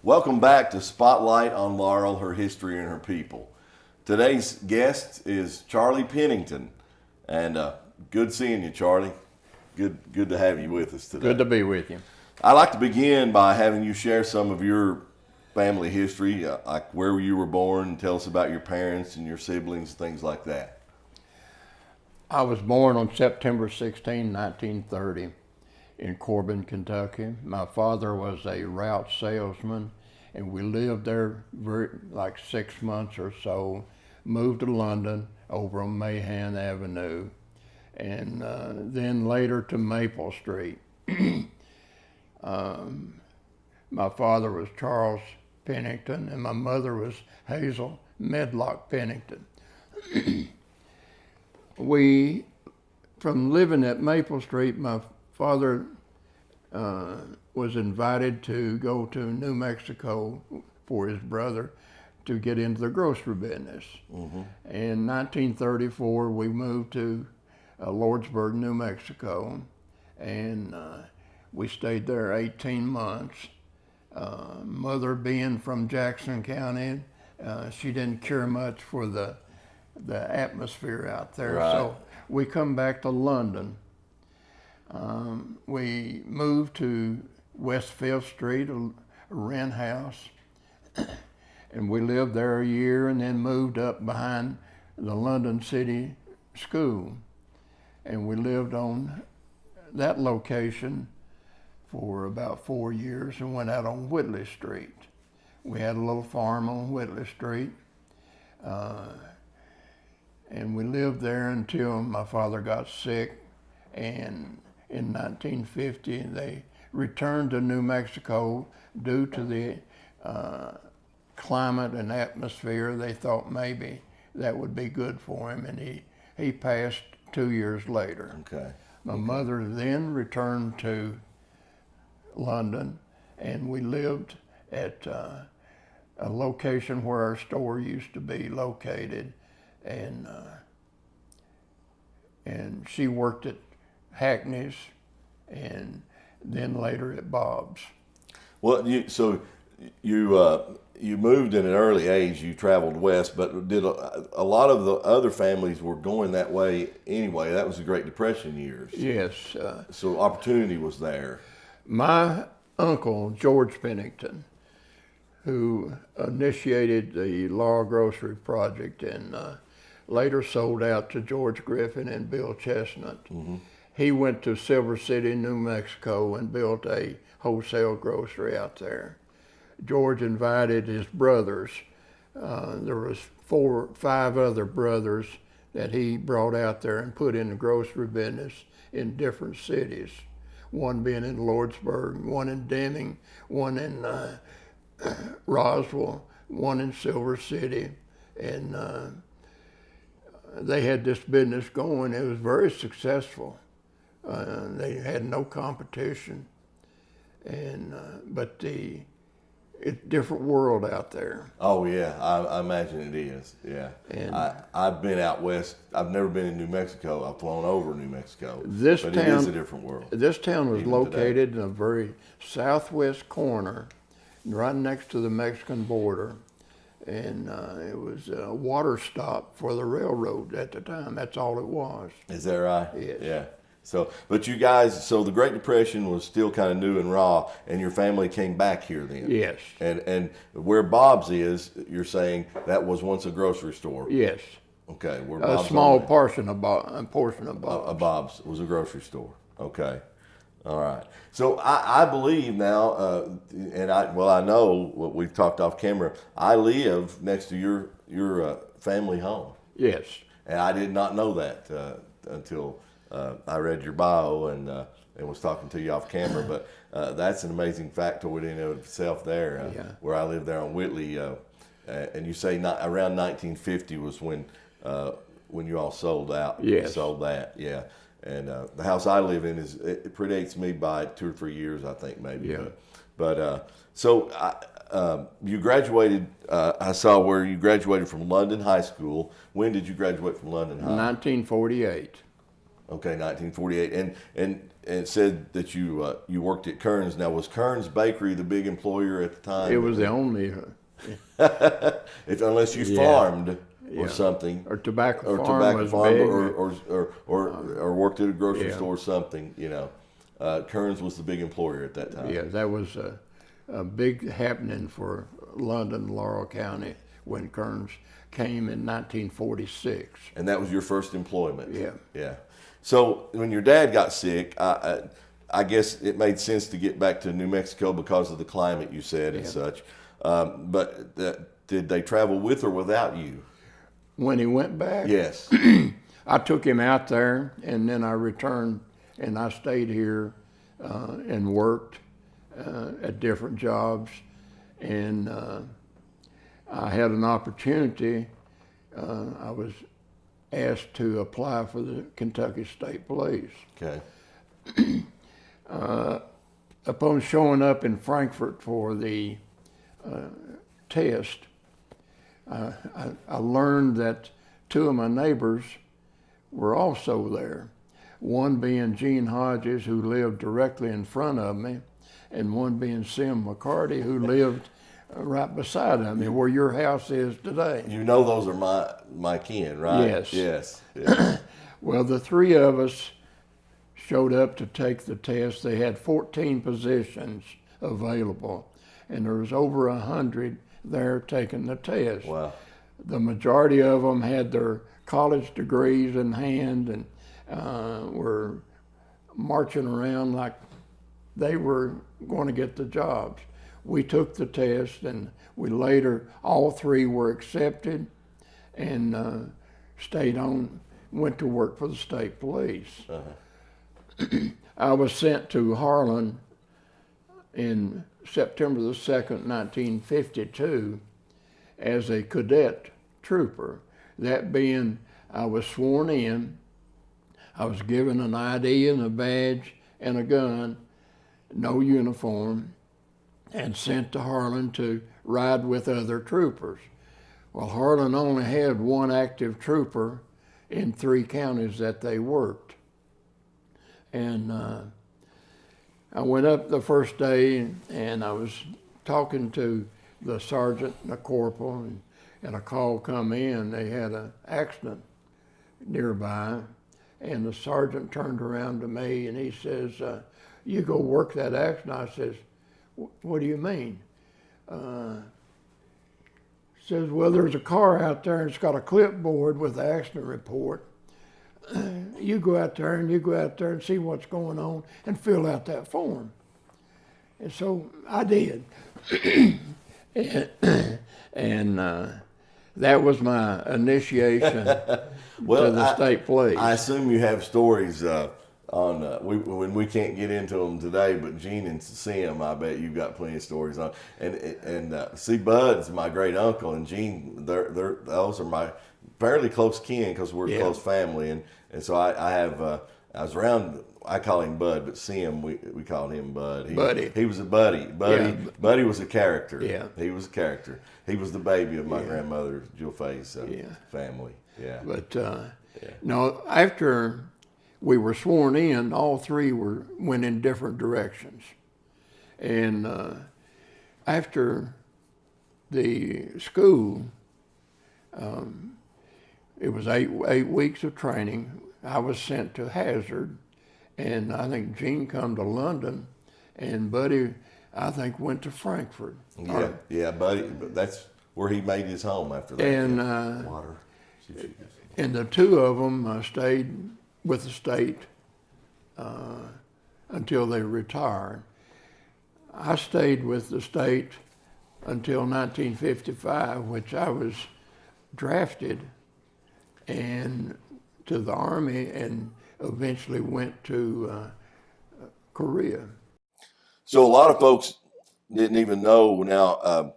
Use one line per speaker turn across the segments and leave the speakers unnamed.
Welcome back to Spotlight on Laurel, Her History, and Her People. Today's guest is Charlie Pennington, and good seeing you, Charlie. Good to have you with us today.
Good to be with you.
I'd like to begin by having you share some of your family history, like where you were born, tell us about your parents and your siblings, things like that.
I was born on September 16, 1930 in Corbin, Kentucky. My father was a route salesman, and we lived there like 6 months or so, moved to London over on Mahan Avenue, and then later to Maple Street. My father was Charles Pennington, and my mother was Hazel Medlock Pennington. From living at Maple Street, my father was invited to go to New Mexico for his brother to get into the grocery business. Mm-hmm. In 1934, we moved to Lordsburg, New Mexico, and we stayed there 18 months. Mother being from Jackson County, she didn't care much for the atmosphere out there.
Right.
So we come back to London. We moved to West 5th Street, a rent house, and we lived there a year and then moved up behind the London City School. And we lived on that location for about 4 years and went out on Whitley Street. We had a little farm on Whitley Street. And we lived there until my father got sick, and in 1950 they returned to New Mexico due to the climate and atmosphere. They thought maybe that would be good for him, and he passed 2 years later.
Okay.
My mother then returned to London, and we lived at a location where our store used to be located, and she worked at Hackney's and then later at Bob's.
Well, you moved at an early age. You traveled west, but did a lot of the other families were going that way anyway? That was the Great Depression years.
Yes.
So opportunity was there.
My uncle, George Pennington, who initiated the Laurel Grocery Project and later sold out to George Griffin and Bill Chestnut. Mm-hmm. He went to Silver City, New Mexico, and built a wholesale grocery out there. George invited his brothers. There was 4 or 5 other brothers that he brought out there and put in the grocery business in different cities. One being in Lordsburg, one in Deming, one in Roswell, one in Silver City, and they had this business going. It was very successful. They had no competition, and but it's a different world out there.
Oh yeah, I imagine it is. Yeah, and I've been out west. I've never been in New Mexico. I've flown over New Mexico. But it is a different world.
This town was located in a very southwest corner, right next to the Mexican border, and it was a water stop for the railroad at the time. That's all it was.
Is that right?
Yes.
Yeah. So, but you guys, so the Great Depression was still kind of new and raw, and your family came back here then.
Yes.
And where Bob's is, you're saying that was once a grocery store.
Yes.
Okay. Where
A
Bob's
small portion of Bob's.
Bob's was a grocery store. Okay. All right. So I believe now, and I know what we've talked off camera. I live next to your family home.
Yes.
And I did not know that until I read your bio and was talking to you off camera. But that's an amazing factoid in and of itself there.
Yeah.
Where I live there on Whitley, and you say around 1950 was when you all sold out.
Yes.
Sold that. Yeah. And the house I live in it predates me by 2 or 3 years, I think, maybe.
Yeah.
But so you graduated. I saw where you graduated from London High School. When did you graduate from London High?
1948.
Okay, 1948, and it said that you you worked at Kern's. Now, was Kern's Bakery the big employer at the time?
It was the only,
Unless you
Yeah.
farmed or
Yeah.
something,
or tobacco
or
farm
tobacco
was
farm,
big.
or worked at a grocery
Yeah.
store or something. You know, Kern's was the big employer at that time.
Yeah, that was a big happening for London, Laurel County when Kearns came in 1946.
And that was your first employment.
Yeah.
Yeah. So when your dad got sick, I guess it made sense to get back to New Mexico because of the climate, you said, and such. But did they travel with or without you?
When he went back,
Yes.
I took him out there, and then I returned, and I stayed here and worked at different jobs, and I had an opportunity. I was asked to apply for the Kentucky State Police.
Okay.
Upon showing up in Frankfort for the test, I learned that two of my neighbors were also there. One being Gene Hodges, who lived directly in front of me, and one being Sim McCarty, who lived right beside of me, where your house is today.
You know those are my kin, right?
Yes.
Yes. Yes.
Well, the three of us showed up to take the test. They had 14 positions available, and there was over 100 there taking the test.
Wow.
The majority of them had their college degrees in hand and were marching around like they were going to get the jobs. We took the test, and we later, all three were accepted and stayed on, went to work for the state police. I was sent to Harlan in September the 2nd, 1952, as a cadet trooper. That being, I was sworn in, I was given an ID and a badge and a gun, no uniform, and sent to Harlan to ride with other troopers. Well, Harlan only had one active trooper in 3 counties that they worked. And I went up the first day, and I was talking to the sergeant and the corporal, and a call come in. They had an accident nearby, and the sergeant turned around to me and he says, you go work that accident. I says, what do you mean? Says, well, there's a car out there and it's got a clipboard with the accident report. You go out there and see what's going on and fill out that form. And so I did. and that was my initiation
Well,
to the state police.
I assume you have stories on when we can't get into them today, but Gene and Sim, I bet you've got plenty of stories on. And see, Bud's my great uncle, and Gene, those are my fairly close kin because we're a close family, and so I was around. I call him Bud, but Sim, we called him Bud.
Buddy.
He was a buddy. Buddy was a character.
Yeah.
He was a character. He was the baby of my grandmother, Jill Faye's family. Yeah.
But no, after we were sworn in, all three went in different directions. And after the school, it was eight weeks of training. I was sent to Hazard, and I think Gene come to London, and Buddy, I think, went to Frankfurt.
Yeah, Buddy. That's where he made his home after that.
And
Water.
and the two of them stayed with the state until they retired. I stayed with the state until 1955, which I was drafted and to the Army and eventually went to Korea.
So a lot of folks didn't even know. Now,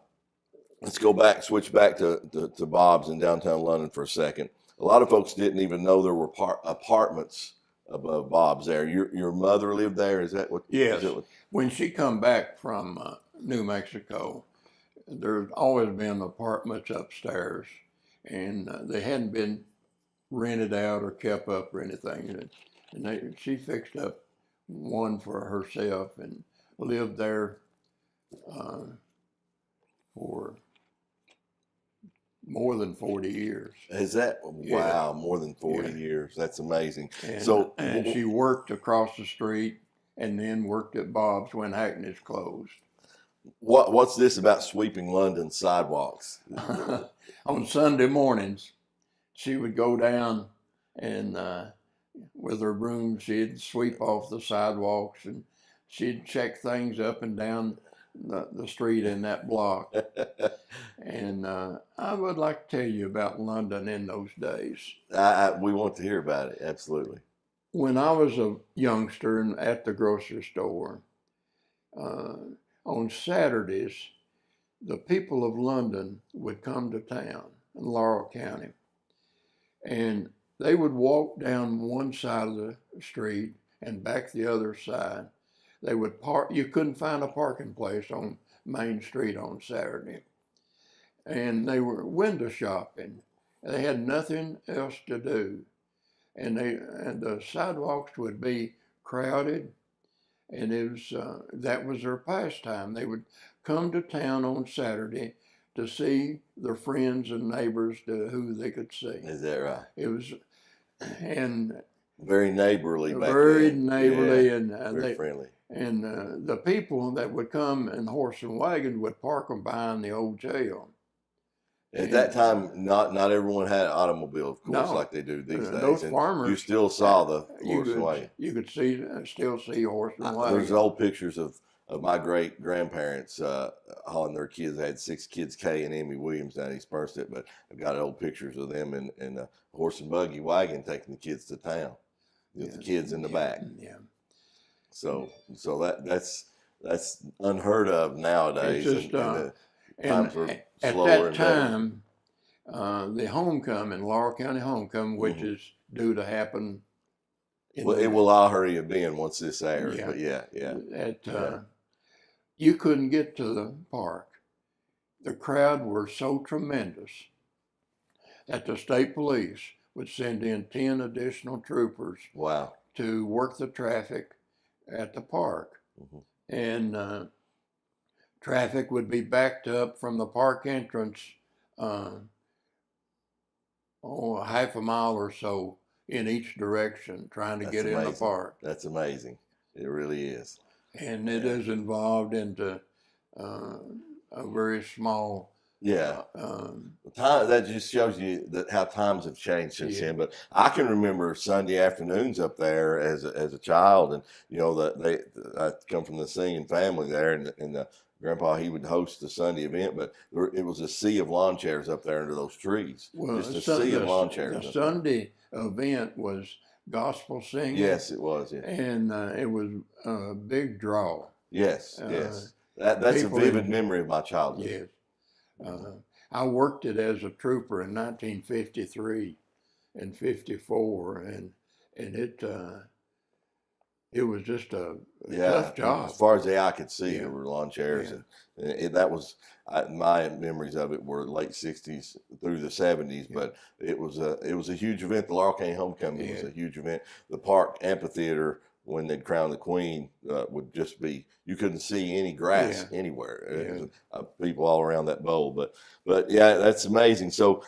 let's switch back to Bob's in downtown London for a second. A lot of folks didn't even know there were apartments above Bob's there. Your mother lived there? Is that what?
Yes.
Is
When she come back from New Mexico, there's always been apartments upstairs, and they hadn't been rented out or kept up or anything. and she fixed up one for herself and lived there for more than 40 years.
Is that, wow, more than 40 years. That's amazing.
And she worked across the street and then worked at Bob's when Hackney's closed.
What's this about sweeping London sidewalks?
On Sunday mornings, she would go down and with her broom, she'd sweep off the sidewalks and she'd check things up and down the street in that block. And I would like to tell you about London in those days.
We want to hear about it, absolutely.
When I was a youngster and at the grocery store, on Saturdays, the people of London would come to town in Laurel County, and they would walk down one side of the street and back the other side. They would park. You couldn't find a parking place on Main Street on Saturday. And they were window shopping. They had nothing else to do. And the sidewalks would be crowded, and it was that was their pastime. They would come to town on Saturday to see their friends and neighbors who they could see.
Is that right?
It was, and
very neighborly back
very
then.
neighborly,
Yeah,
and
very friendly.
And the people that would come in horse and wagon would park them behind the old jail.
At that time, not everyone had an automobile, of course, like they do these days.
Those
and
farmers,
you still saw the horse and wagon.
You could still see horse and wagon.
There's old pictures of my great grandparents hauling their kids. They had 6 kids, Kay and Emmy Williams. Now he's dispersed it, but I've got old pictures of them in a horse and buggy wagon taking the kids to town with the kids in the back.
Yeah.
So that's unheard of nowadays.
It's just,
times were
at
slower
that time, the homecoming, Laurel County homecoming, which is due to happen.
It will already have been once this airs, but
you couldn't get to the park. The crowd were so tremendous that the state police would send in 10 additional troopers.
Wow.
To work the traffic at the park. And traffic would be backed up from the park entrance a half a mile or so in each direction trying to get in the park.
That's amazing. It really is.
And it is involved into a very small
that just shows you how times have changed since then. But I can remember Sunday afternoons up there as a child, and I come from the singing family there, and Grandpa, he would host the Sunday event, but it was a sea of lawn chairs up there under those trees.
Well,
just a sea of lawn chairs.
The Sunday event was gospel singing.
Yes, it was. Yeah.
And it was a big draw.
Yes, yes. That's a vivid memory of my childhood.
Yes. I worked it as a trooper in 1953 and 54, and it was just a tough job.
As far as the eye could see, there were lawn chairs, and that was my memories of it were late '60s through the '70s. But it was a huge event. The Laurel County Homecoming was a huge event. The park amphitheater, when they'd crown the queen, would just be, you couldn't see any grass anywhere. It was, people all around that bowl. But yeah, that's amazing. So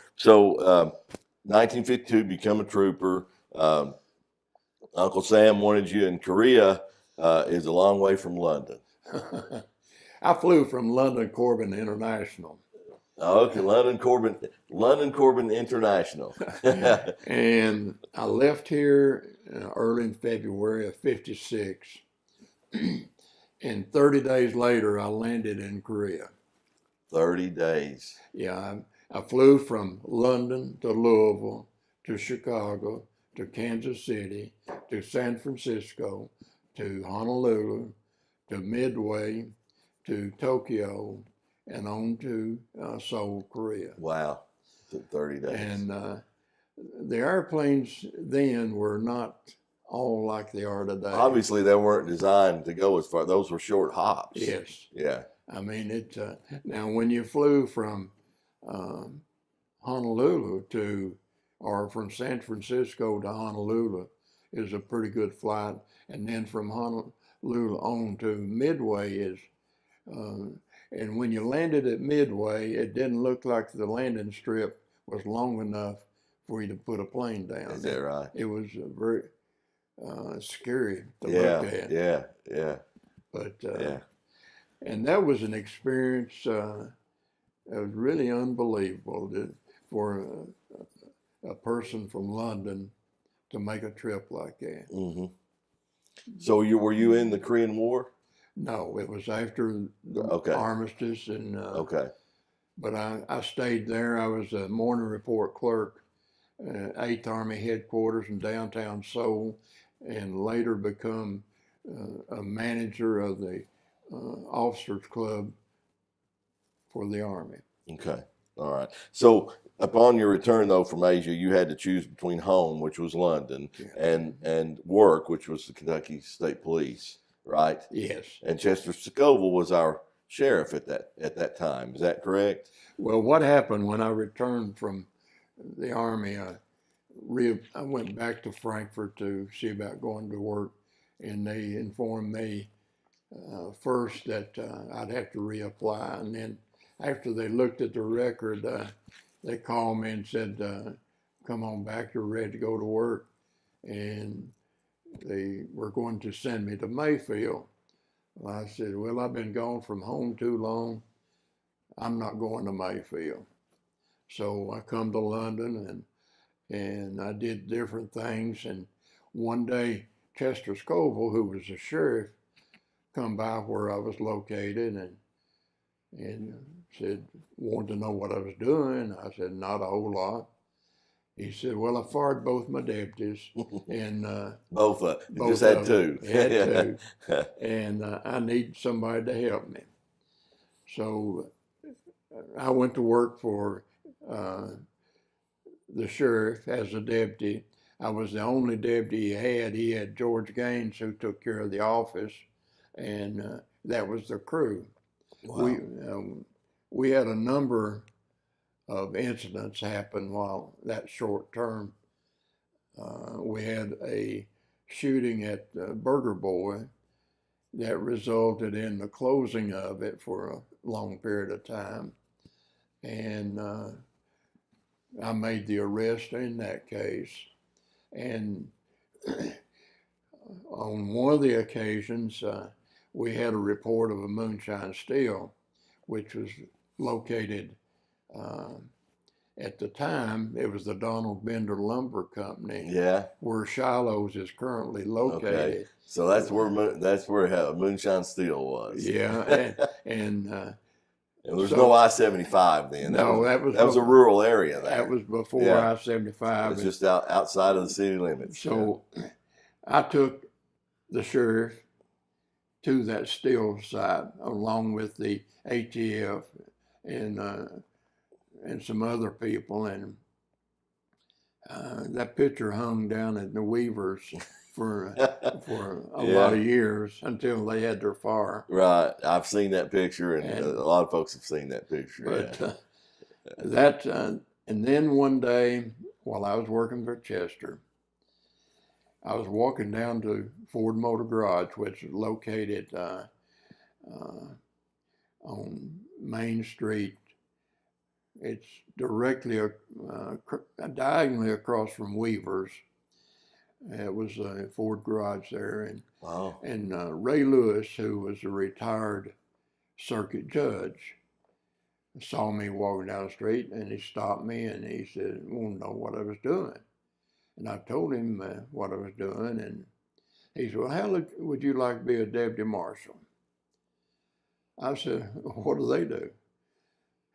1952, become a trooper. Uncle Sam wanted you in Korea. Is a long way from London.
I flew from London Corbin International.
Okay, London Corbin International.
And I left here early in February of '56. And 30 days later, I landed in Korea.
30 days.
Yeah, I flew from London to Louisville to Chicago to Kansas City to San Francisco to Honolulu to Midway to Tokyo and on to Seoul, Korea.
Wow, it took 30 days.
And the airplanes then were not all like they are today.
Obviously, they weren't designed to go as far. Those were short hops.
Yes.
Yeah.
I mean, now when you flew from Honolulu or from San Francisco to Honolulu, is a pretty good flight. And then from Honolulu on to Midway is, and when you landed at Midway, it didn't look like the landing strip was long enough for you to put a plane down.
Is that right?
It was very scary to
Yeah,
look at.
yeah.
But
Yeah.
and that was an experience that was really unbelievable for a person from London to make a trip like that.
Mm-hmm. So were you in the Korean War?
No, it was after the
Okay.
armistice, and
Okay.
but I stayed there. I was a morning report clerk, 8th Army headquarters in downtown Seoul, and later become a manager of the officers club for the Army.
Okay. All right. So upon your return though from Asia, you had to choose between home, which was London, and work, which was the Kentucky State Police, right?
Yes.
And Chester Scoville was our sheriff at that time. Is that correct?
Well, what happened when I returned from the Army, I went back to Frankfurt to see about going to work, and they informed me first that I'd have to reapply, and then after they looked at the record, they called me and said, come on back, you're ready to go to work. And they were going to send me to Mayfield. Well, I said, well, I've been gone from home too long. I'm not going to Mayfield. So I come to London, and I did different things. And one day, Chester Scoville, who was a sheriff, come by where I was located and said, wanted to know what I was doing. I said, not a whole lot. He said, well, I fired both my deputies. And
both just
of
had two.
Had two. And I need somebody to help me. So I went to work for the sheriff as a deputy. I was the only deputy he had. He had George Gaines, who took care of the office, and that was the crew.
Wow.
We had a number of incidents happen while that short term. We had a shooting at Burger Boy that resulted in the closing of it for a long period of time. And I made the arrest in that case. And on one of the occasions, we had a report of a moonshine still, which was located, at the time, it was the Donald Bender Lumber Company.
Yeah.
Where Shiloh's is currently located. Okay.
So that's where Moonshine Steel was.
Yeah, and
there was no I-75 then.
No, that was
a rural area there.
That was before I-75.
It was just outside of the city limits.
So I took the sheriff to that still site along with the ATF and some other people, and that picture hung down at the Weavers for a lot of years until they had their fire.
Right, I've seen that picture, and a lot of folks have seen that picture.
But and then one day while I was working for Chester, I was walking down to Ford Motor Garage, which is located on Main Street. It's directly diagonally across from Weavers. It was a Ford garage there, and
wow.
And Ray Lewis, who was a retired circuit judge, saw me walking down the street, and he stopped me, and he said, "Want to know what I was doing?" And I told him what I was doing, and he said, "Well, how would you like to be a deputy marshal?" I said, "What do they do?"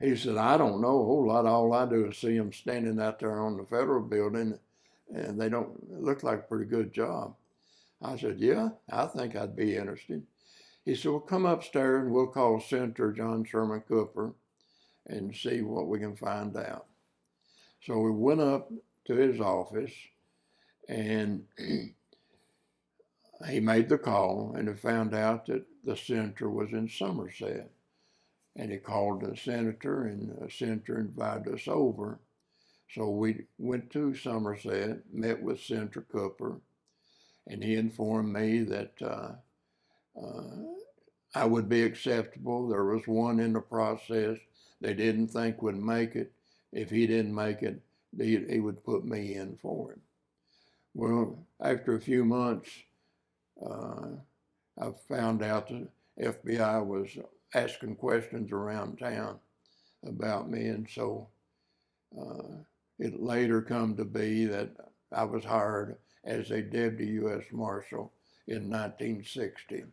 He said, "I don't know a whole lot. All I do is see them standing out there on the federal building, and they don't look like a pretty good job." I said, "Yeah, I think I'd be interested." He said, "Well, come upstairs and we'll call Senator John Sherman Cooper and see what we can find out." So we went up to his office, and he made the call, and he found out that the senator was in Somerset. And he called the senator, and the senator invited us over. So we went to Somerset, met with Senator Cooper, and he informed me that I would be acceptable. There was one in the process they didn't think would make it. If he didn't make it, he would put me in for him. Well, after a few months, I found out the FBI was asking questions around town about me, and so it later come to be that I was hired as a Deputy U.S. Marshal in 1960.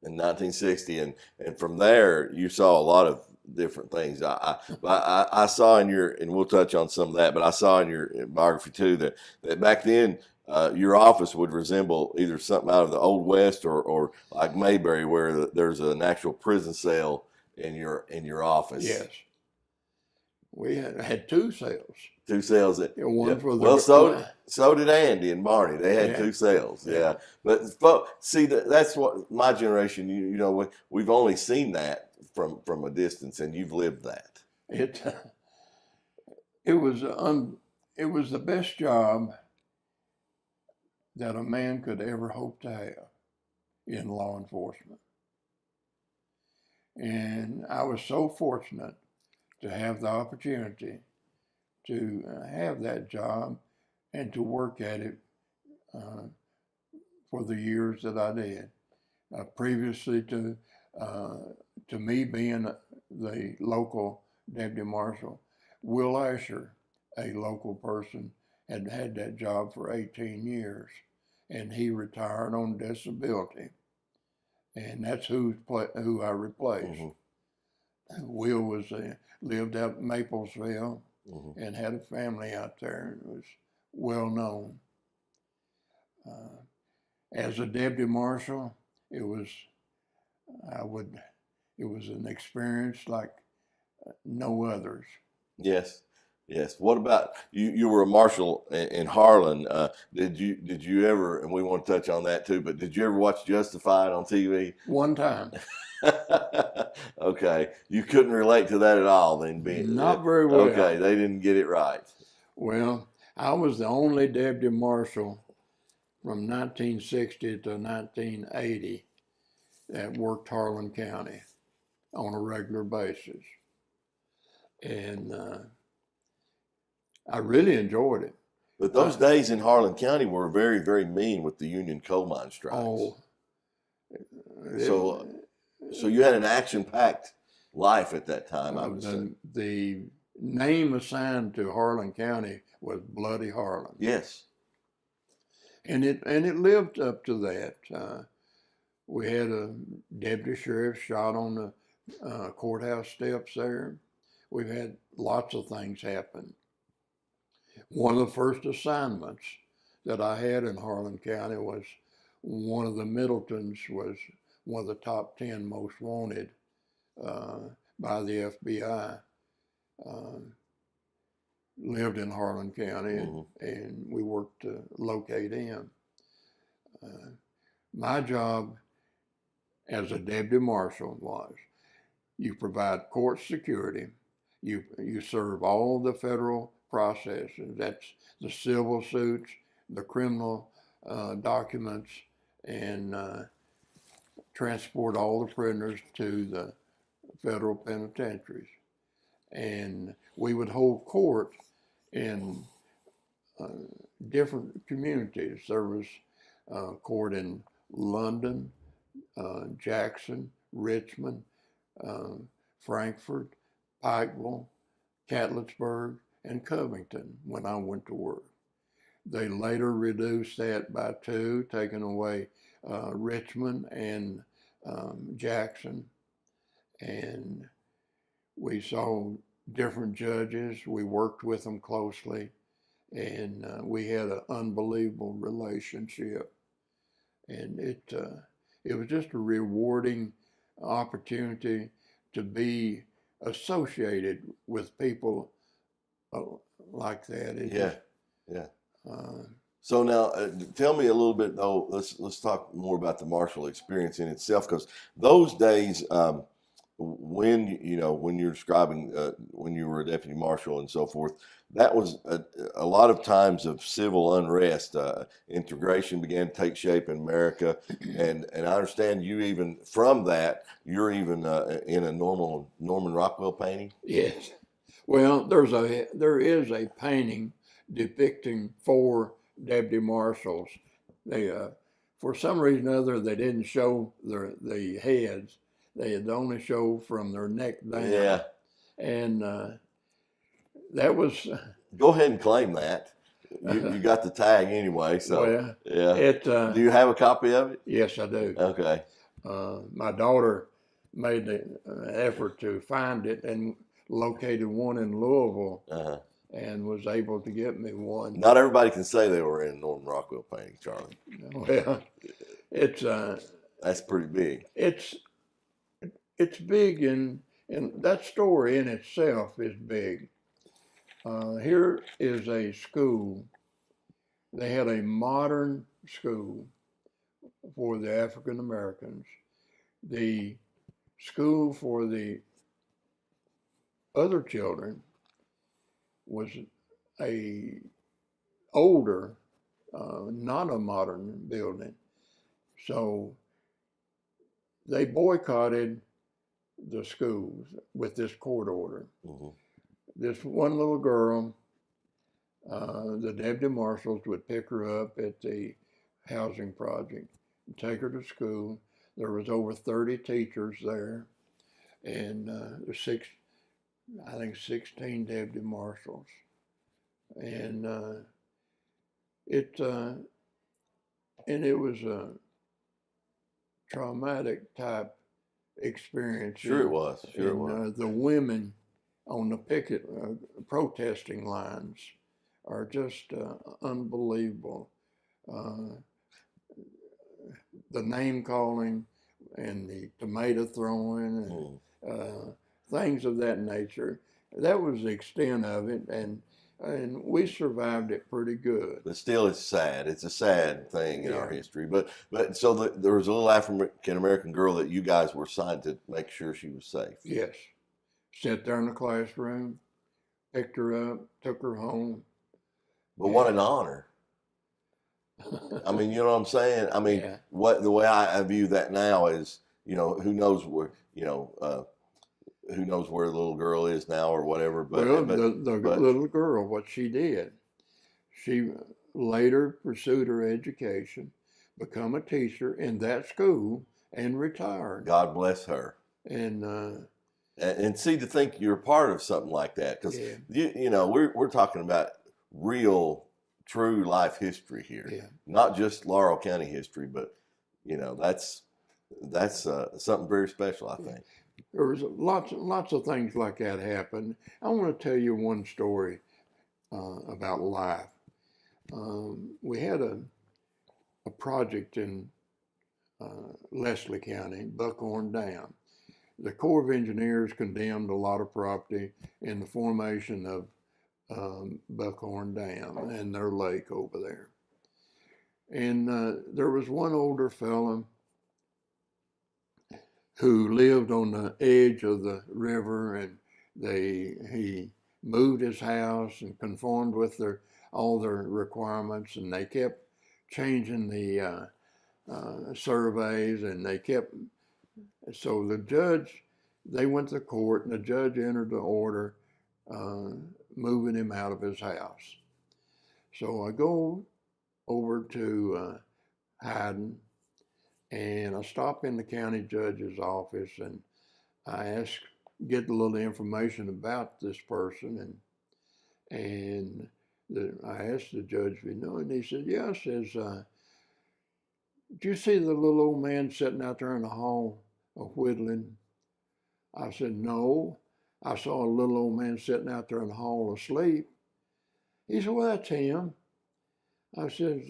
In 1960, and from there you saw a lot of different things. I saw in your, and we'll touch on some of that, but I saw in your biography too that back then your office would resemble either something out of the Old West or like Mayberry, where there's an actual prison cell in your office.
Yes. We had 2 cells.
2 cells.
One for the
well, so did Andy and Barney. They had 2 cells. Yeah. But see, that's what my generation. You know, we've only seen that from a distance, and you've lived that.
It was the best job that a man could ever hope to have in law enforcement, and I was so fortunate to have the opportunity to have that job and to work at it for the years that I did. Previously to me being the local deputy marshal, Will Asher, a local person, had had that job for 18 years, and he retired on disability, and that's who I replaced. Mm-hmm. Will was lived out in Maplesville, mm-hmm. and had a family out there, and was well known. As a deputy marshal, it was an experience like no others.
Yes. What about you? You were a marshal in Harlan. Did you ever? And we want to touch on that too. But did you ever watch Justified on TV?
One time.
Okay, you couldn't relate to that at all, then,
not very well.
Okay, they didn't get it right.
Well, I was the only deputy marshal from 1960 to 1980 that worked Harlan County on a regular basis, and I really enjoyed it.
But those days in Harlan County were very, very mean with the union coal mine strikes.
Oh,
so you had an action-packed life at that time, I would say.
The name assigned to Harlan County was Bloody Harlan.
Yes.
And it lived up to that. We had a deputy sheriff shot on the courthouse steps there. We've had lots of things happen. One of the first assignments that I had in Harlan County was one of the Middletons was one of the top 10 most wanted by the FBI. Lived in Harlan County, mm-hmm. and we worked to locate him. My job as a deputy marshal was you provide court security, you serve all the federal processes. That's the civil suits, the criminal documents, and transport all the prisoners to the federal penitentiaries. And we would hold court in different communities. There was court in London, Jackson, Richmond, Frankfort, Pikeville, Catlettsburg, and Covington when I went to work. They later reduced that by 2, taking away Richmond and Jackson. And we saw different judges. We worked with them closely, and we had an unbelievable relationship. And it was just a rewarding opportunity to be associated with people like that.
Yeah. So now, tell me a little bit though. Let's talk more about the martial experience in itself, because those days, when you're describing when you were a deputy marshal and so forth, that was a lot of times of civil unrest. Integration began to take shape in America, and I understand you even from that, you're even in a Norman Rockwell painting.
Yes. Well, there is a painting depicting 4 deputy marshals. They, for some reason or other, they didn't show the heads. They had only show from their neck down.
Yeah.
And that was.
Go ahead and claim that. You got the tag anyway, so
well,
yeah. Do you have a copy of it?
Yes, I do.
Okay.
My daughter made the effort to find it and located one in Louisville, and was able to get me one.
Not everybody can say they were in a Norman Rockwell painting, Charlie.
Well, it's
that's pretty big.
It's big, and that story in itself is big. Here is a school. They had a modern school for the African Americans. The school for the other children was a older, not a modern building. So they boycotted the schools with this court order. Mm-hmm. This one little girl, the deputy marshals would pick her up at the housing project and take her to school. There was over 30 teachers there, and I think 16 deputy marshals. And it was a traumatic type experience.
Sure it was. Sure it was.
The women on the picket protesting lines are just unbelievable. The name calling and the tomato throwing and things of that nature. That was the extent of it, and we survived it pretty good.
But still, it's sad. It's a sad thing in our history. But so there was a little African American girl that you guys were assigned to make sure she was safe.
Yes. Sat there in the classroom, picked her up, took her home.
But what an honor. I mean, you know what I'm saying? I mean, the way I view that now is, who knows where, who knows where the little girl is now or whatever. But
the little girl, what she did, she later pursued her education, become a teacher in that school, and retired.
God bless her. And see, to think you're a part of something like that, because we're talking about real, true life history here, not just Laurel County history, but that's something very special, I think.
There was lots of things like that happen. I want to tell you one story about life. We had a project in Leslie County, Buckhorn Dam. The Corps of Engineers condemned a lot of property in the formation of Buckhorn Dam and their lake over there. And there was one older fellow who lived on the edge of the river, and he moved his house and conformed with all their requirements, and they kept changing the surveys, and so they went to court, and the judge entered the order moving him out of his house. So I go over to Hyden, and I stop in the county judge's office, and I get a little information about this person, and I asked the judge if he knew, and he said, yeah. Says, did you see the little old man sitting out there in the hall whittling? I said, no. I saw a little old man sitting out there in the hall asleep. He said, well, that's him. I said,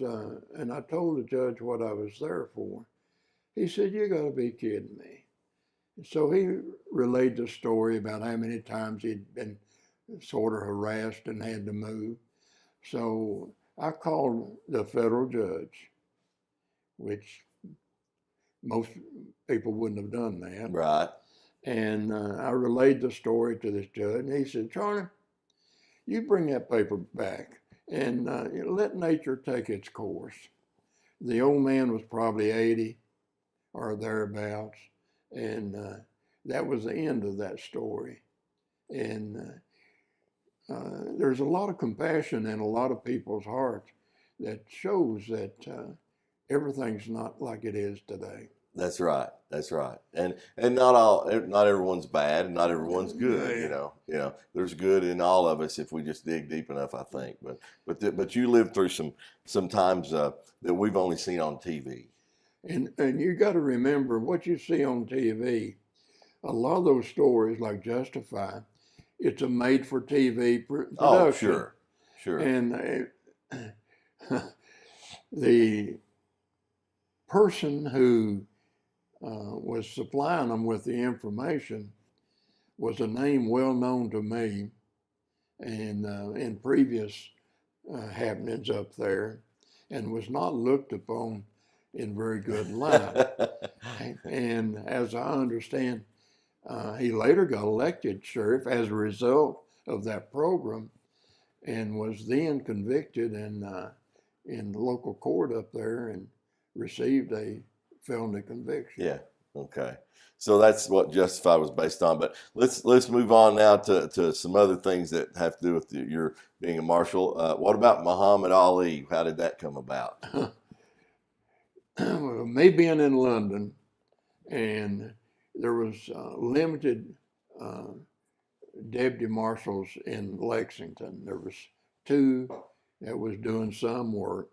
and I told the judge what I was there for. He said, you got to be kidding me. So he relayed the story about how many times he'd been sort of harassed and had to move. So I called the federal judge, which most people wouldn't have done that.
Right.
And I relayed the story to this judge, and he said, Charlie, you bring that paper back and let nature take its course. The old man was probably 80 or thereabouts, and that was the end of that story. And there's a lot of compassion in a lot of people's hearts that shows that everything's not like it is today.
That's right. That's right. And not everyone's bad and not everyone's good.
Yeah.
You know, there's good in all of us if we just dig deep enough, I think. But you lived through some times that we've only seen on TV.
And you got to remember what you see on TV. A lot of those stories, like Justify, it's a made-for-TV production.
Oh, sure.
And the person who was supplying them with the information was a name well known to me and in previous happenings up there, and was not looked upon in very good light. And as I understand, he later got elected sheriff as a result of that program, and was then convicted in the local court up there and received a felony conviction.
Yeah. Okay. So that's what Justify was based on. But let's move on now to some other things that have to do with your being a marshal. What about Muhammad Ali? How did that come about?
Well, me being in London, and there was limited deputy marshals in Lexington. There was 2 that was doing some work.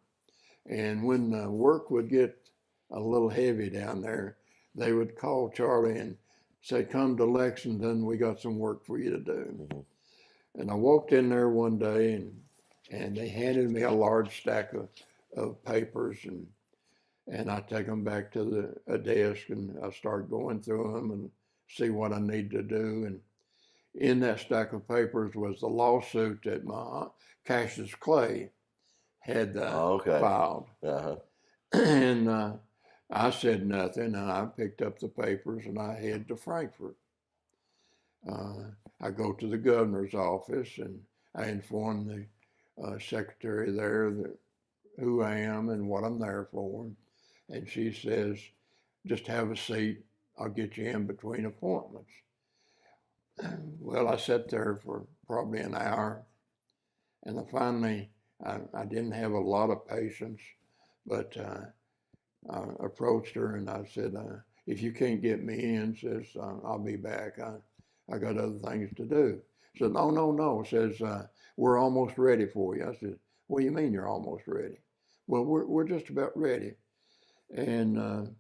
And when the work would get a little heavy down there, they would call Charlie and say, come to Lexington, we got some work for you to do. Mm-hmm. And I walked in there one day, and they handed me a large stack of papers, and I take them back to a desk, and I start going through them and see what I need to do. And in that stack of papers was the lawsuit that my Cassius Clay had filed.
Uh-huh.
And I said nothing, and I picked up the papers and I head to Frankfurt. I go to the governor's office and I inform the secretary there who I am and what I'm there for. And she says, just have a seat, I'll get you in between appointments. Well, I sat there for probably an hour, and finally, I didn't have a lot of patience, but I approached her and I said, if you can't get me in, says, I'll be back. I got other things to do. She said, no, says, we're almost ready for you. I said, what do you mean you're almost ready? Well, we're just about ready. And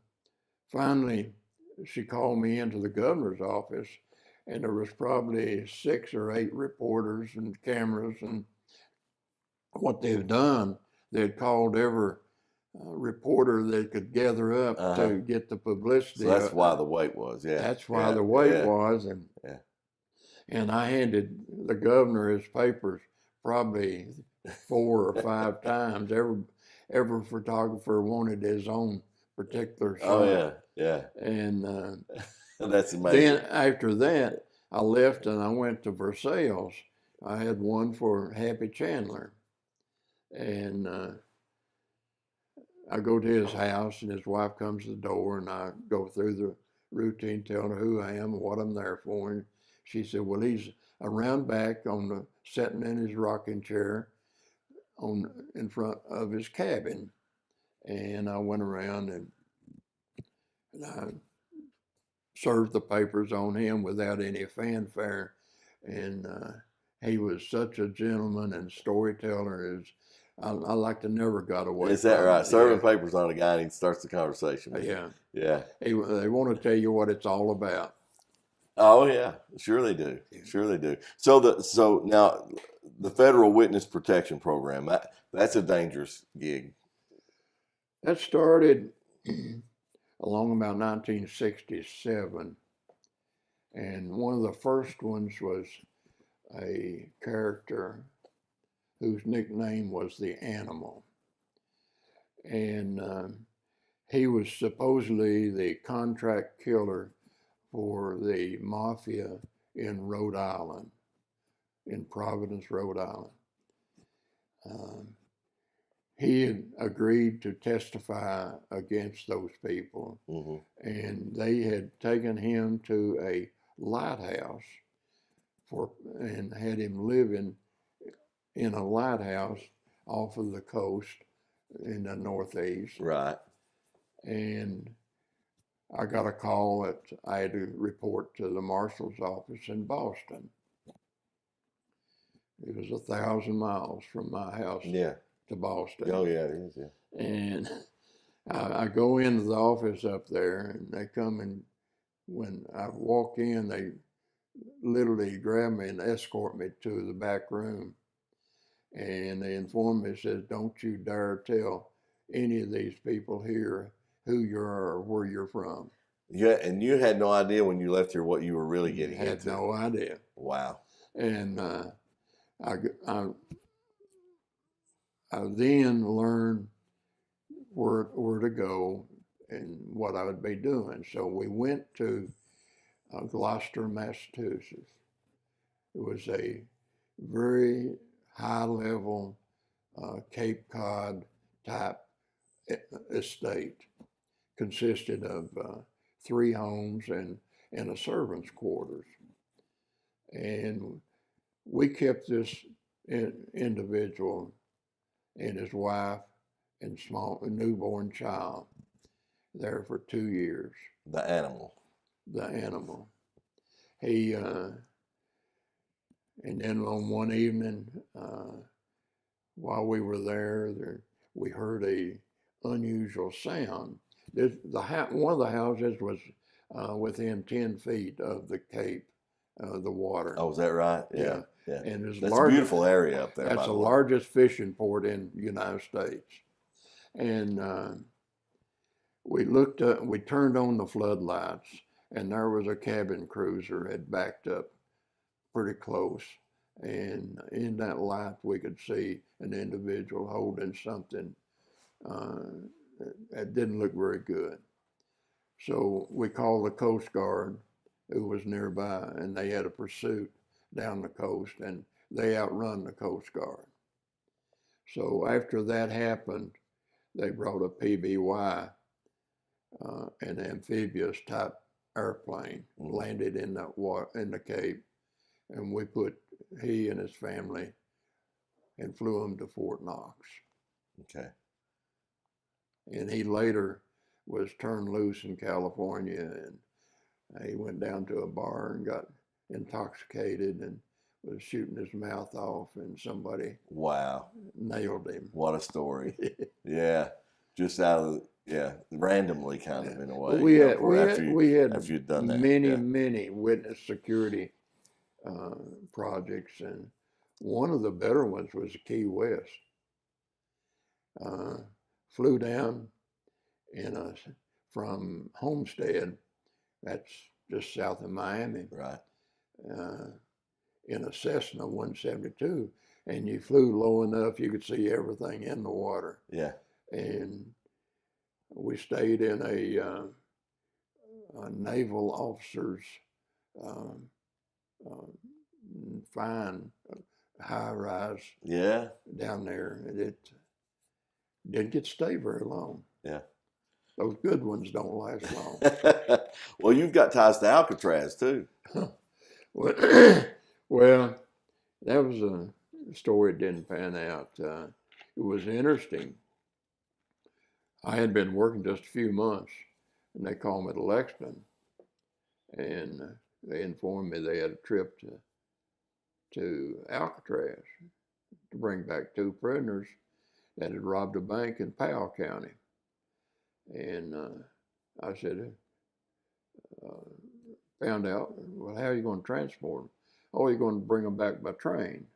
finally, she called me into the governor's office, and there was probably 6 or 8 reporters and cameras, and what they've done, they'd called every reporter they could gather up to get the publicity.
So that's why the wait was, yeah.
That's why the wait was, and I handed the governor his papers probably 4 or 5 times. Every photographer wanted his own particular shot.
Oh yeah.
And
that's amazing.
Then after that, I left and I went to Versailles. I had one for Happy Chandler, and I go to his house, and his wife comes to the door, and I go through the routine, telling her who I am and what I'm there for. And she said, well, he's around back sitting in his rocking chair in front of his cabin. And I went around and I served the papers on him without any fanfare. And he was such a gentleman and storyteller. I like to never got away.
Is that right? Serving papers on a guy and he starts the conversation.
Yeah. They want to tell you what it's all about.
Oh yeah, sure they do. Sure they do. So now the Federal Witness Protection Program, that's a dangerous gig.
That started along about 1967, and one of the first ones was a character whose nickname was the Animal, and he was supposedly the contract killer for the mafia in Rhode Island, in Providence, Rhode Island. He had agreed to testify against those people, and they had taken him to a lighthouse and had him living in a lighthouse off of the coast in the Northeast.
Right.
And I got a call that I had to report to the marshal's office in Boston. It was 1,000 miles from my house to Boston.
Oh, yeah, it is, yeah.
And I go into the office up there, and they come and when I walk in, they literally grab me and escort me to the back room. And they inform me, says, don't you dare tell any of these people here who you are or where you're from.
Yeah, and you had no idea when you left here what you were really getting into.
Had no idea.
Wow.
And I then learned where to go and what I would be doing. So we went to Gloucester, Massachusetts. It was a very high-level Cape Cod type estate. Consisted of 3 homes and a servant's quarters. And we kept this individual and his wife and newborn child there for 2 years.
The animal.
He, and then on one evening, while we were there, we heard a unusual sound. One of the houses was within 10 feet of the Cape, the water.
Oh, is that right? Yeah.
And
that's a beautiful area up there.
That's the largest fishing port in the United States. And we turned on the floodlights, and there was a cabin cruiser had backed up pretty close. And in that light, we could see an individual holding something that didn't look very good. So we called the Coast Guard, who was nearby, and they had a pursuit down the coast, and they outrun the Coast Guard. So after that happened, they brought a PBY, an amphibious type airplane, landed in the Cape, and we put he and his family and flew him to Fort Knox.
Okay.
And he later was turned loose in California, and he went down to a bar and got intoxicated and was shooting his mouth off, and somebody nailed him.
What a story. Yeah. Just out of randomly kind of in a way.
We had
after you'd done that.
many witness security projects, and one of the better ones was Key West. Flew down from Homestead, that's just south of Miami,
right?
In a Cessna 172, and you flew low enough you could see everything in the water.
Yeah.
And we stayed in a naval officer's fine high-rise down there. It didn't get to stay very long.
Yeah.
Those good ones don't last long.
Well, you've got ties to Alcatraz, too.
Well, that was a story that didn't pan out. It was interesting. I had been working just a few months, and they called me to Lexington, and they informed me they had a trip to Alcatraz to bring back 2 prisoners that had robbed a bank in Powell County. And I said, found out, well, how are you going to transport them? Oh, you're going to bring them back by train.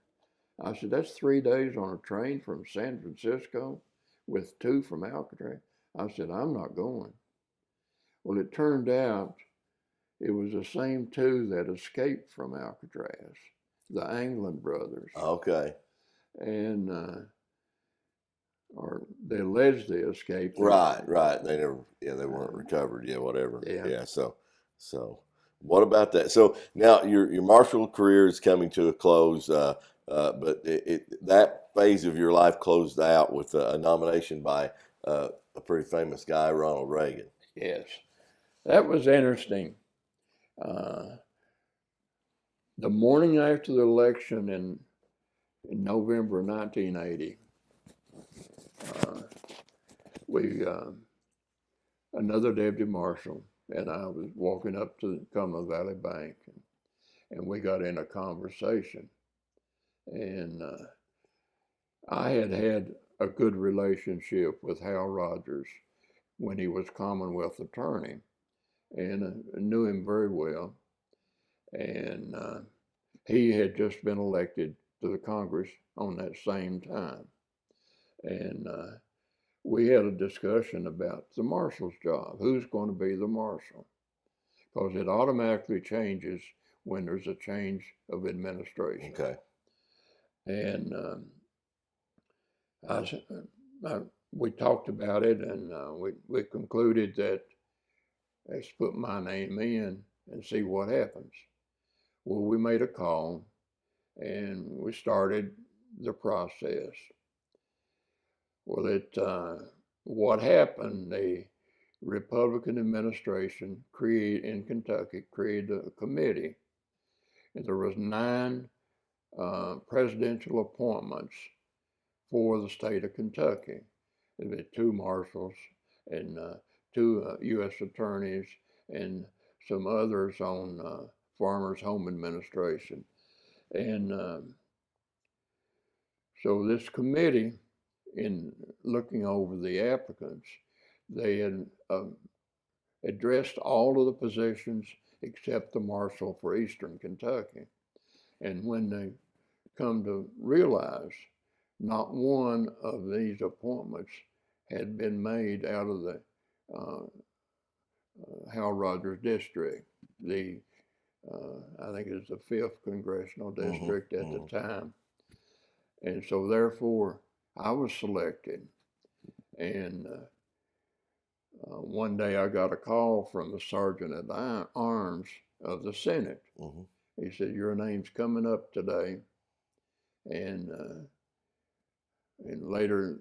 I said, that's 3 days on a train from San Francisco with 2 from Alcatraz. I said, I'm not going. Well, it turned out it was the same 2 that escaped from Alcatraz, the Anglin brothers.
Okay.
And or they alleged they escaped.
Right. They never, they weren't recovered. Yeah, whatever.
Yeah.
So, What about that? So now your marshal career is coming to a close, but that phase of your life closed out with a nomination by a pretty famous guy, Ronald Reagan.
Yes, that was interesting. The morning after the election in November 1980, we another deputy marshal and I was walking up to the Cumberland Valley Bank, and we got in a conversation. And I had had a good relationship with Hal Rogers when he was Commonwealth attorney, and knew him very well. And he had just been elected to the Congress on that same time. And we had a discussion about the marshal's job. Who's going to be the marshal? Because it automatically changes when there's a change of administration.
Okay.
And we talked about it, and we concluded that let's put my name in and see what happens. Well, we made a call, and we started the process. Well, what happened, the Republican administration in Kentucky created a committee, and there was 9 presidential appointments for the state of Kentucky. There were 2 marshals and 2 U.S. attorneys and some others on Farmers Home Administration. And so this committee, in looking over the applicants, they had addressed all of the positions except the marshal for Eastern Kentucky. And when they come to realize not one of these appointments had been made out of the Hal Rogers district, I think it was the 5th congressional district at the time. And so therefore I was selected. And one day I got a call from the sergeant at arms of the Senate. He said, "Your name's coming up today." And later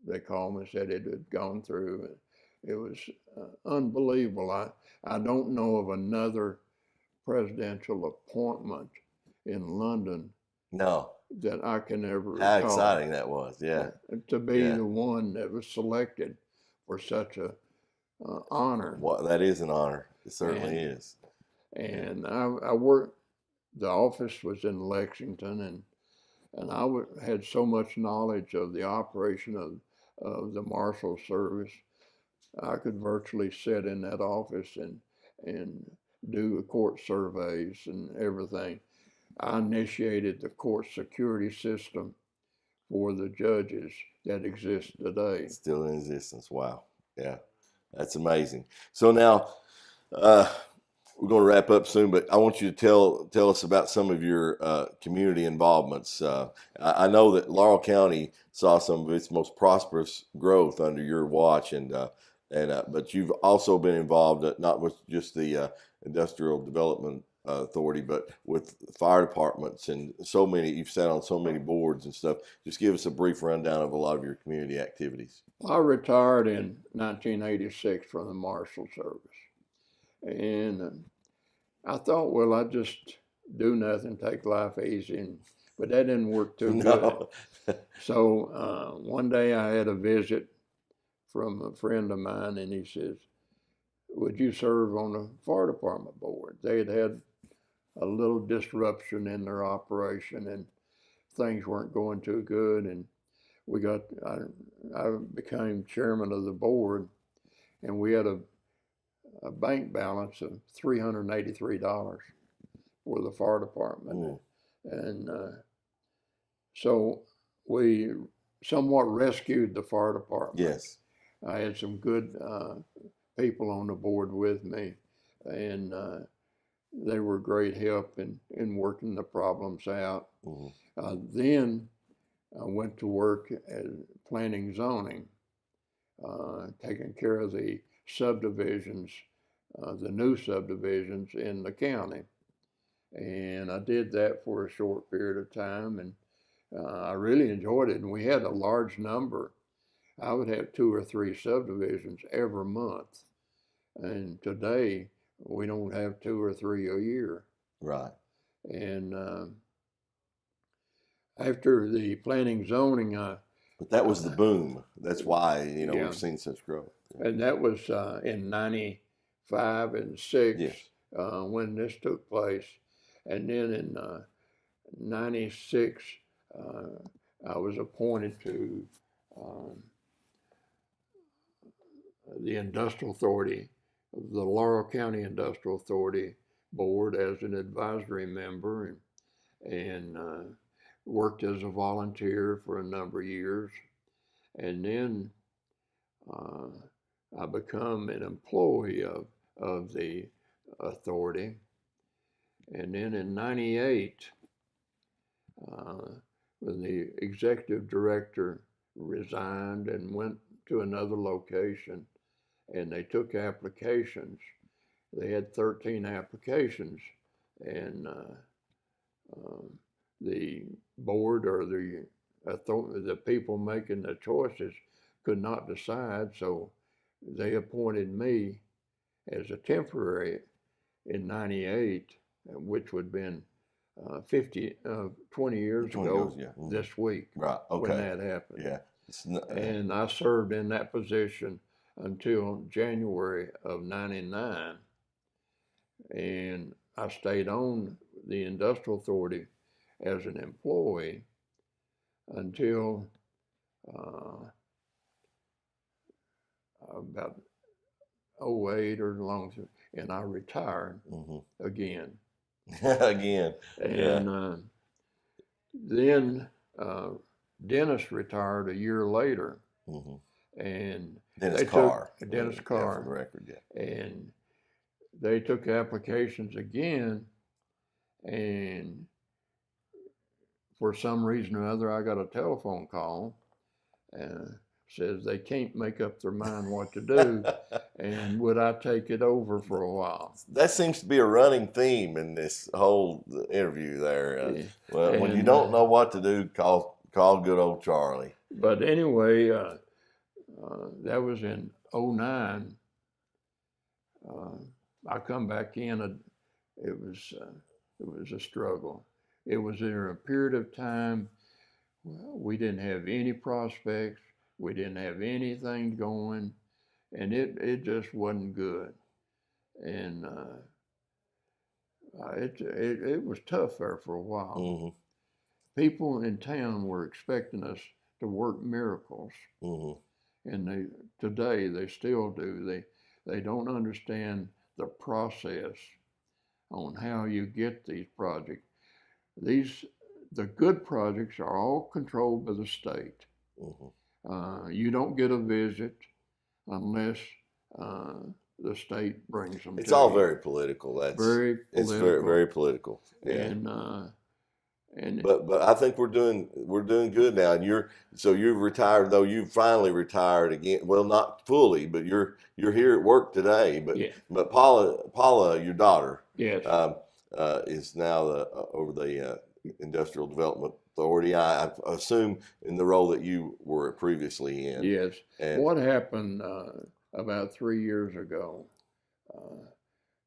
they called me and said it had gone through. It was unbelievable. I don't know of another presidential appointment in London.
No.
That I can ever recall.
How exciting that was, yeah.
To be the one that was selected for such a honor.
Well, that is an honor. It certainly is.
And I worked, the office was in Lexington, and I had so much knowledge of the operation of the Marshal Service. I could virtually sit in that office and do court surveys and everything. I initiated the court security system for the judges that exist today.
Still in existence. Wow. Yeah, that's amazing. So now we're going to wrap up soon, but I want you to tell us about some of your community involvements. I know that Laurel County saw some of its most prosperous growth under your watch, but you've also been involved not with just the Industrial Development Authority, but with fire departments and so many. You've sat on so many boards and stuff. Just give us a brief rundown of a lot of your community activities.
I retired in 1986 from the Marshal Service, and I thought, well, I'd just do nothing, take life easy, but that didn't work too good. So one day I had a visit from a friend of mine, and he says, "Would you serve on the fire department board?" They had a little disruption in their operation, and things weren't going too good. And I became chairman of the board, and we had a bank balance of $383 for the fire department. And so we somewhat rescued the fire department.
Yes.
I had some good people on the board with me, and they were great help in working the problems out. Then I went to work at planning zoning, taking care of the subdivisions the new subdivisions in the county. And I did that for a short period of time, and I really enjoyed it. And we had a large number. I would have 2 or 3 subdivisions every month. And today, we don't have 2 or 3 a year.
Right.
And after the planning zoning,
But that was the boom. That's why,
Yeah.
we've seen such growth.
and that was in 95 and 6
Yes.
when this took place. And then in 96, I was appointed to the Industrial Authority, the Laurel County Industrial Authority Board, as an advisory member, and worked as a volunteer for a number of years. And then I become an employee of the authority. And then in 98, when the executive director resigned and went to another location, and they took applications. They had 13 applications, and the board or the people making the choices could not decide, so they appointed me as a temporary in 98, which would have been 20 years
20
ago
years, yeah. Mhm.
this week.
Right. Okay.
When that happened.
Yeah.
And I served in that position until January of 99. And I stayed on the Industrial Authority as an employee until about 08 or long, and I retired again.
Again.
And then Dennis retired a year later, and
Dennis Carr.
Dennis Carr,
Yeah, for the record, yeah.
and they took applications again, and for some reason or other, I got a telephone call, and says they can't make up their mind what to do, and would I take it over for a while?
That seems to be a running theme in this whole interview there. Well, when you don't know what to do, call good old Charlie.
But anyway, that was in 09. I come back in. It was a struggle. It was in a period of time we didn't have any prospects. We didn't have anything going, and it just wasn't good. And it was tough there for a while. People in town were expecting us to work miracles, and today they still do. They don't understand the process on how you get these projects. The good projects are all controlled by the state. You don't get a visit unless the state brings them.
It's all very political. It's very political. Yeah. But I think we're doing good now. And you've retired, though. You finally retired again. Well, not fully, but you're here at work today. But Paula, your daughter,
yes,
is now over the Industrial Development Authority. I assume in the role that you were previously in.
Yes. And what happened about 3 years ago?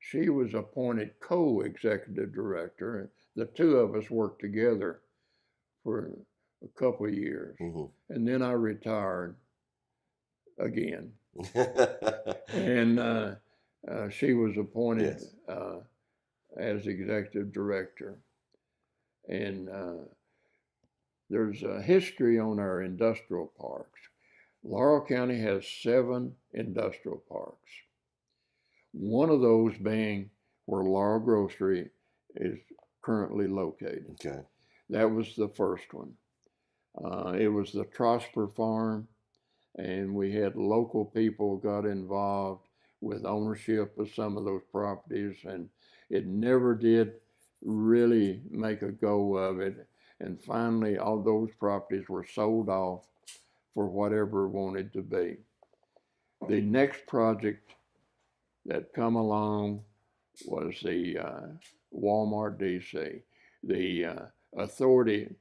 She was appointed co-executive director. The two of us worked together for a couple of years, and then I retired again. And she was appointed as executive director. And there's a history on our industrial parks. Laurel County has 7 industrial parks. One of those being where Laurel Grocery is currently located.
Okay.
That was the first one. It was the Trosper Farm, and we had local people got involved with ownership of some of those properties, and it never did really make a go of it. And finally, all those properties were sold off for whatever wanted to be. The next project that come along was the Walmart DC. The authority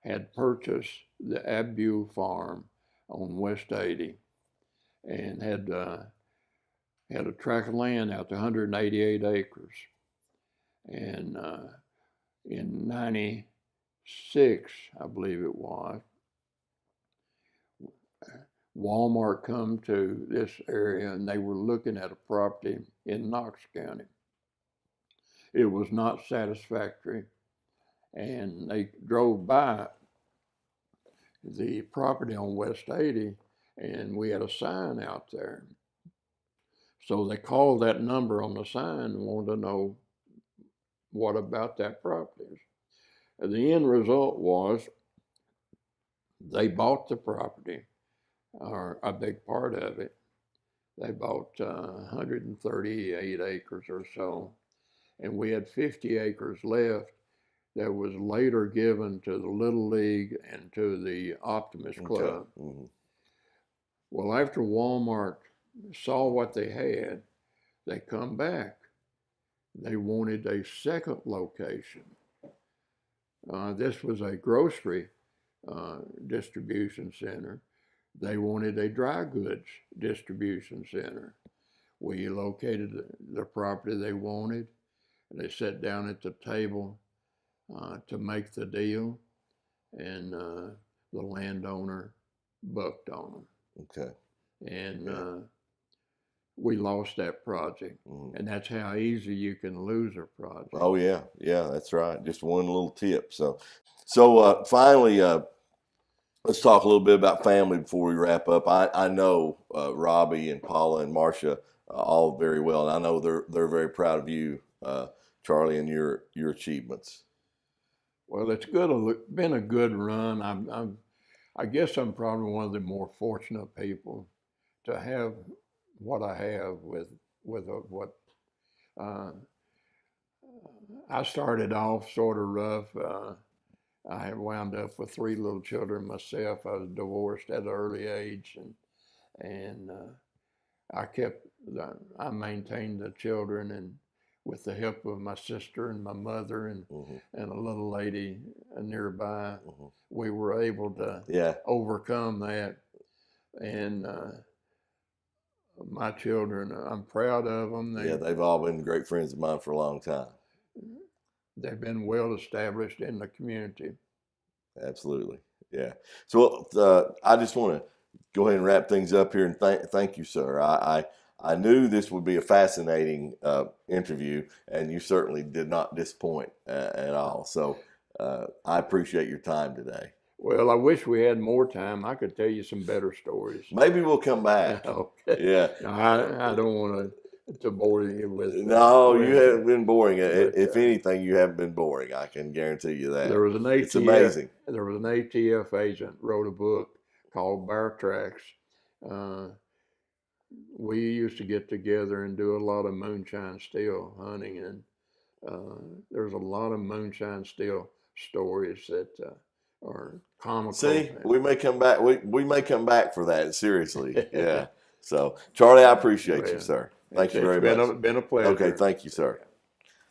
had purchased the Abu Farm on West 80 and had a tract of land out to 188 acres. And in 96, I believe it was, Walmart come to this area and they were looking at a property in Knox County. It was not satisfactory, and they drove by the property on West 80, and we had a sign out there. So they called that number on the sign and wanted to know what about that property. And the end result was they bought the property, or a big part of it. They bought 138 acres or so, and we had 50 acres left that was later given to the Little League and to the Optimist Club.
Okay. Mm-hmm.
Well, after Walmart saw what they had, they come back. They wanted a second location. This was a grocery distribution center. They wanted a dry goods distribution center. We located the property they wanted. They sat down at the table to make the deal, and the landowner bucked on them.
Okay.
And we lost that project. Mm-hmm. And that's how easy you can lose a project.
Oh yeah, that's right. Just one little tip. So finally, let's talk a little bit about family before we wrap up. I know Robbie and Paula and Marcia all very well, and I know they're very proud of you, Charlie, and your achievements.
Well, it's been a good run. I guess I'm probably one of the more fortunate people to have what I have with what I started off sort of rough. I had wound up with 3 little children myself. I was divorced at an early age, and I maintained the children, and with the help of my sister and my mother and a little lady nearby, we were able to overcome that. And my children, I'm proud of them.
They've all been great friends of mine for a long time.
They've been well established in the community.
Absolutely, yeah. So I just want to go ahead and wrap things up here, and thank you, sir. I knew this would be a fascinating interview, and you certainly did not disappoint at all. So I appreciate your time today.
Well, I wish we had more time. I could tell you some better stories.
Maybe we'll come back.
Okay.
Yeah.
I don't want to bore you with.
No, you haven't been boring. If anything, you haven't been boring. I can guarantee you that.
There was an ATF.
It's amazing.
There was an ATF agent wrote a book called Bear Tracks. We used to get together and do a lot of moonshine steel hunting, and there's a lot of moonshine steel stories that are comical.
See, we may come back. We may come back for that. Seriously, yeah. So, Charlie, I appreciate you, sir. Thank you very much.
It's been a pleasure.
Okay, thank you, sir.